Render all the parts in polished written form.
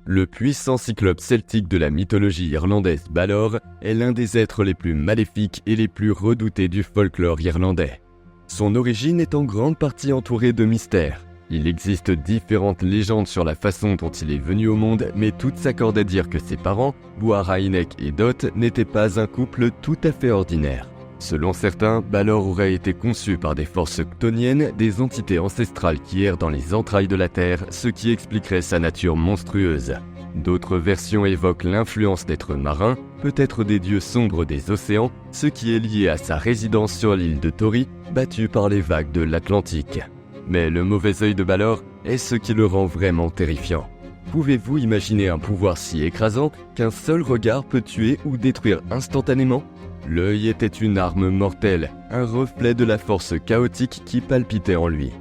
Le puissant cyclope celtique de la mythologie irlandaise Balor est l'un des êtres les plus maléfiques et les plus redoutés du folklore irlandais. Son origine est en grande partie entourée de mystères. Il existe différentes légendes sur la façon dont il est venu au monde, mais toutes s'accordent à dire que ses parents, Buarainek et Dot, n'étaient pas un couple tout à fait ordinaire. Selon certains, Balor aurait été conçu par des forces chtoniennes, des entités ancestrales qui errent dans les entrailles de la Terre, ce qui expliquerait sa nature monstrueuse. D'autres versions évoquent l'influence d'êtres marins, peut-être des dieux sombres des océans, ce qui est lié à sa résidence sur l'île de Tori, battue par les vagues de l'Atlantique. Mais le mauvais œil de Balor est ce qui le rend vraiment terrifiant. Pouvez-vous imaginer un pouvoir si écrasant qu'un seul regard peut tuer ou détruire instantanément ? L'œil était une arme mortelle, un reflet de la force chaotique qui palpitait en lui.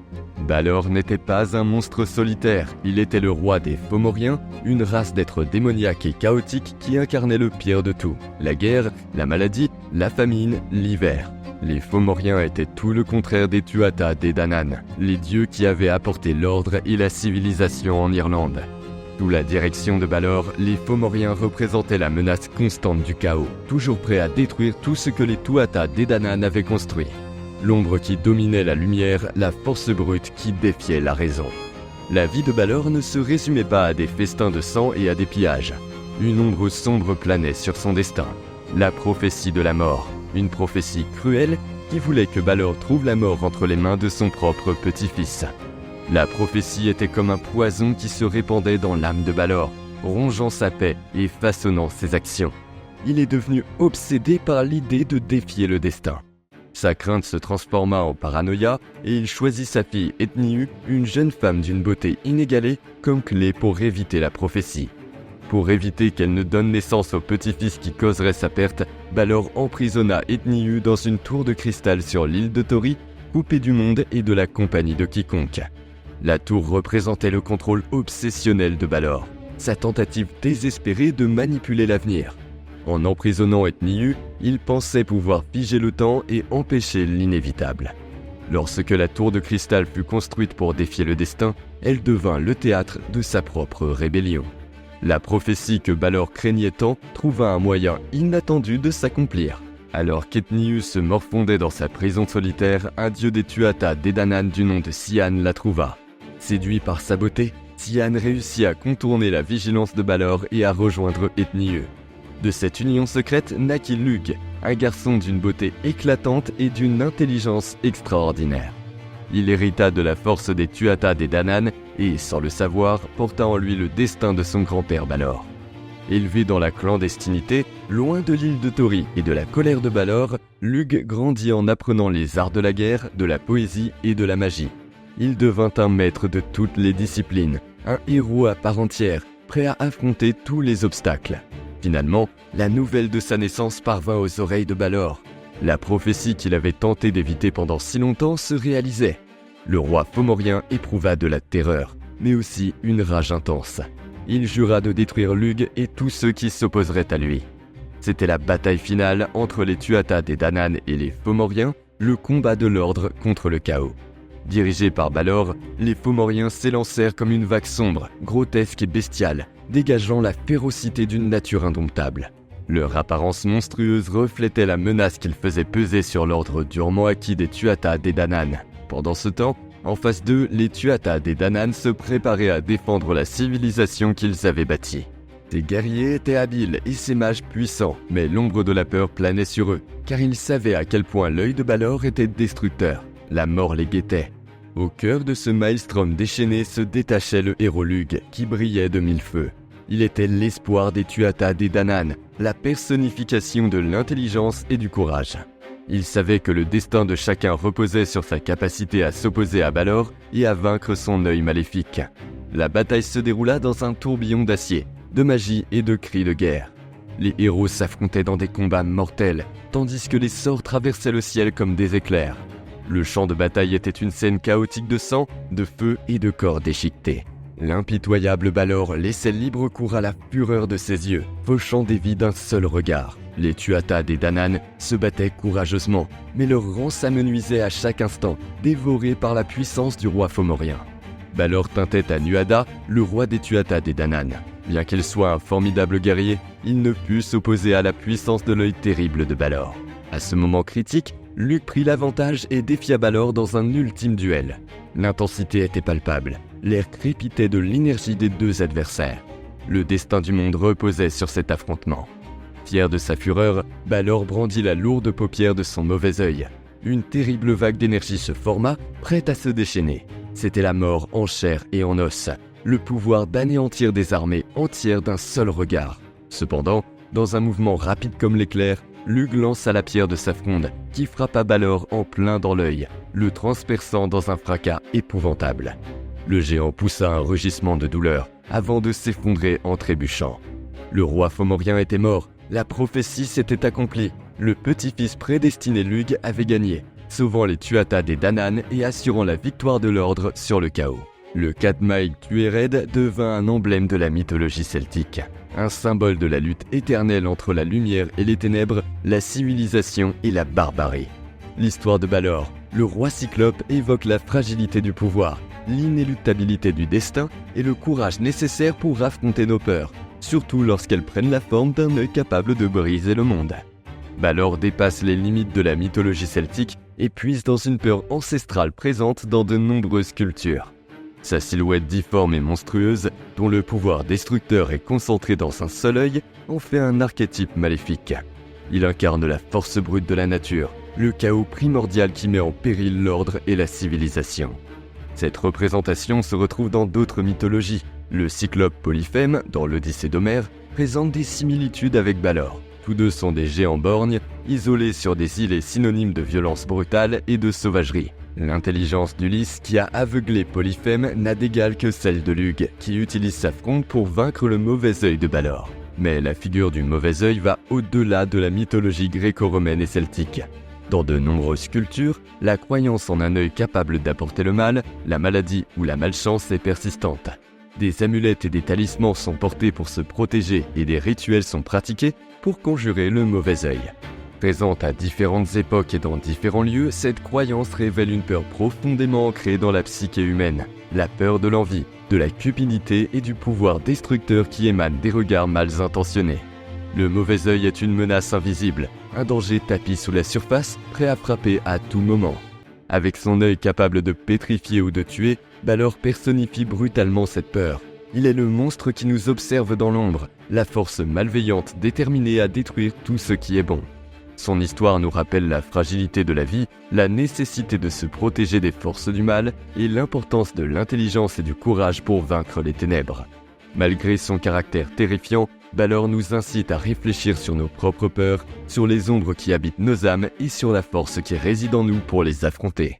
Balor n'était pas un monstre solitaire, il était le roi des Fomoriens, une race d'êtres démoniaques et chaotiques qui incarnait le pire de tout, la guerre, la maladie, la famine, l'hiver. Les Fomoriens étaient tout le contraire des Tuatha Dé Danann, les dieux qui avaient apporté l'ordre et la civilisation en Irlande. Sous la direction de Balor, les Fomoriens représentaient la menace constante du chaos, toujours prêts à détruire tout ce que les Tuatha Dé Danann avaient construit. L'ombre qui dominait la lumière, la force brute qui défiait la raison. La vie de Balor ne se résumait pas à des festins de sang et à des pillages. Une ombre sombre planait sur son destin. La prophétie de la mort, une prophétie cruelle qui voulait que Balor trouve la mort entre les mains de son propre petit-fils. La prophétie était comme un poison qui se répandait dans l'âme de Balor, rongeant sa paix et façonnant ses actions. Il est devenu obsédé par l'idée de défier le destin. Sa crainte se transforma en paranoïa et il choisit sa fille Ethniu, une jeune femme d'une beauté inégalée, comme clé pour éviter la prophétie. Pour éviter qu'elle ne donne naissance au petit-fils qui causerait sa perte, Balor emprisonna Ethniu dans une tour de cristal sur l'île de Tori, coupée du monde et de la compagnie de quiconque. La tour représentait le contrôle obsessionnel de Balor, sa tentative désespérée de manipuler l'avenir. En emprisonnant Ethniu, il pensait pouvoir figer le temps et empêcher l'inévitable. Lorsque la tour de cristal fut construite pour défier le destin, elle devint le théâtre de sa propre rébellion. La prophétie que Balor craignait tant trouva un moyen inattendu de s'accomplir. Alors qu'Ethniu se morfondait dans sa prison solitaire, un dieu des Tuatha Dé Danann du nom de Sian la trouva. Séduit par sa beauté, Sian réussit à contourner la vigilance de Balor et à rejoindre Ethniu. De cette union secrète naquit Lugh, un garçon d'une beauté éclatante et d'une intelligence extraordinaire. Il hérita de la force des Tuatha Dé Danann et, sans le savoir, porta en lui le destin de son grand-père Balor. Élevé dans la clandestinité, loin de l'île de Tori et de la colère de Balor, Lugh grandit en apprenant les arts de la guerre, de la poésie et de la magie. Il devint un maître de toutes les disciplines, un héros à part entière, prêt à affronter tous les obstacles. Finalement, la nouvelle de sa naissance parvint aux oreilles de Balor. La prophétie qu'il avait tenté d'éviter pendant si longtemps se réalisait. Le roi Fomorien éprouva de la terreur, mais aussi une rage intense. Il jura de détruire Lugh et tous ceux qui s'opposeraient à lui. C'était la bataille finale entre les Tuatha Dé Danann et les Fomoriens, le combat de l'ordre contre le chaos. Dirigés par Balor, les Fomoriens s'élancèrent comme une vague sombre, grotesque et bestiale, dégageant la férocité d'une nature indomptable. Leur apparence monstrueuse reflétait la menace qu'ils faisaient peser sur l'ordre durement acquis des Tuatha Dé Danann. Pendant ce temps, en face d'eux, les Tuatha Dé Danann se préparaient à défendre la civilisation qu'ils avaient bâtie. Ces guerriers étaient habiles et ces mages puissants, mais l'ombre de la peur planait sur eux, car ils savaient à quel point l'œil de Balor était destructeur. La mort les guettait. Au cœur de ce maelstrom déchaîné se détachait le héros Lugh, qui brillait de mille feux. Il était l'espoir des Tuatha Dé Danann, la personnification de l'intelligence et du courage. Il savait que le destin de chacun reposait sur sa capacité à s'opposer à Balor et à vaincre son œil maléfique. La bataille se déroula dans un tourbillon d'acier, de magie et de cris de guerre. Les héros s'affrontaient dans des combats mortels, tandis que les sorts traversaient le ciel comme des éclairs. Le champ de bataille était une scène chaotique de sang, de feu et de corps déchiquetés. L'impitoyable Balor laissait libre cours à la fureur de ses yeux, fauchant des vies d'un seul regard. Les Tuatha Dé Danann se battaient courageusement, mais leur rang s'amenuisait à chaque instant, dévorés par la puissance du roi Fomorien. Balor teintait à Nuada, le roi des Tuatha des Danann. Bien qu'il soit un formidable guerrier, il ne put s'opposer à la puissance de l'œil terrible de Balor. À ce moment critique, Luke prit l'avantage et défia Balor dans un ultime duel. L'intensité était palpable, l'air crépitait de l'énergie des deux adversaires. Le destin du monde reposait sur cet affrontement. Fier de sa fureur, Balor brandit la lourde paupière de son mauvais œil. Une terrible vague d'énergie se forma, prête à se déchaîner. C'était la mort en chair et en os, le pouvoir d'anéantir des armées entières d'un seul regard. Cependant, dans un mouvement rapide comme l'éclair, Lugh lança la pierre de sa fronde, qui frappa Balor en plein dans l'œil, le transperçant dans un fracas épouvantable. Le géant poussa un rugissement de douleur, avant de s'effondrer en trébuchant. Le roi fomorien était mort, la prophétie s'était accomplie, le petit-fils prédestiné Lugh avait gagné, sauvant les Tuatha des Danann et assurant la victoire de l'ordre sur le chaos. Le Katmaeg Tuered devint un emblème de la mythologie celtique, un symbole de la lutte éternelle entre la lumière et les ténèbres, la civilisation et la barbarie. L'histoire de Balor, le roi cyclope, évoque la fragilité du pouvoir, l'inéluctabilité du destin et le courage nécessaire pour affronter nos peurs, surtout lorsqu'elles prennent la forme d'un œil capable de briser le monde. Balor dépasse les limites de la mythologie celtique et puise dans une peur ancestrale présente dans de nombreuses cultures. Sa silhouette difforme et monstrueuse, dont le pouvoir destructeur est concentré dans un seul œil, en fait un archétype maléfique. Il incarne la force brute de la nature, le chaos primordial qui met en péril l'ordre et la civilisation. Cette représentation se retrouve dans d'autres mythologies. Le cyclope Polyphème, dans l'Odyssée d'Homère, présente des similitudes avec Balor. Tous deux sont des géants borgnes, isolés sur des îles et synonymes de violence brutale et de sauvagerie. L'intelligence d'Ulysse qui a aveuglé Polyphème n'a d'égal que celle de Lugh, qui utilise sa fronde pour vaincre le mauvais œil de Balor. Mais la figure du mauvais œil va au-delà de la mythologie gréco-romaine et celtique. Dans de nombreuses cultures, la croyance en un œil capable d'apporter le mal, la maladie ou la malchance est persistante. Des amulettes et des talismans sont portés pour se protéger et des rituels sont pratiqués pour conjurer le mauvais œil. Présente à différentes époques et dans différents lieux, cette croyance révèle une peur profondément ancrée dans la psyché humaine. La peur de l'envie, de la cupidité et du pouvoir destructeur qui émane des regards mal intentionnés. Le mauvais œil est une menace invisible, un danger tapi sous la surface, prêt à frapper à tout moment. Avec son œil capable de pétrifier ou de tuer, Balor personnifie brutalement cette peur. Il est le monstre qui nous observe dans l'ombre, la force malveillante déterminée à détruire tout ce qui est bon. Son histoire nous rappelle la fragilité de la vie, la nécessité de se protéger des forces du mal et l'importance de l'intelligence et du courage pour vaincre les ténèbres. Malgré son caractère terrifiant, Balor nous incite à réfléchir sur nos propres peurs, sur les ombres qui habitent nos âmes et sur la force qui réside en nous pour les affronter.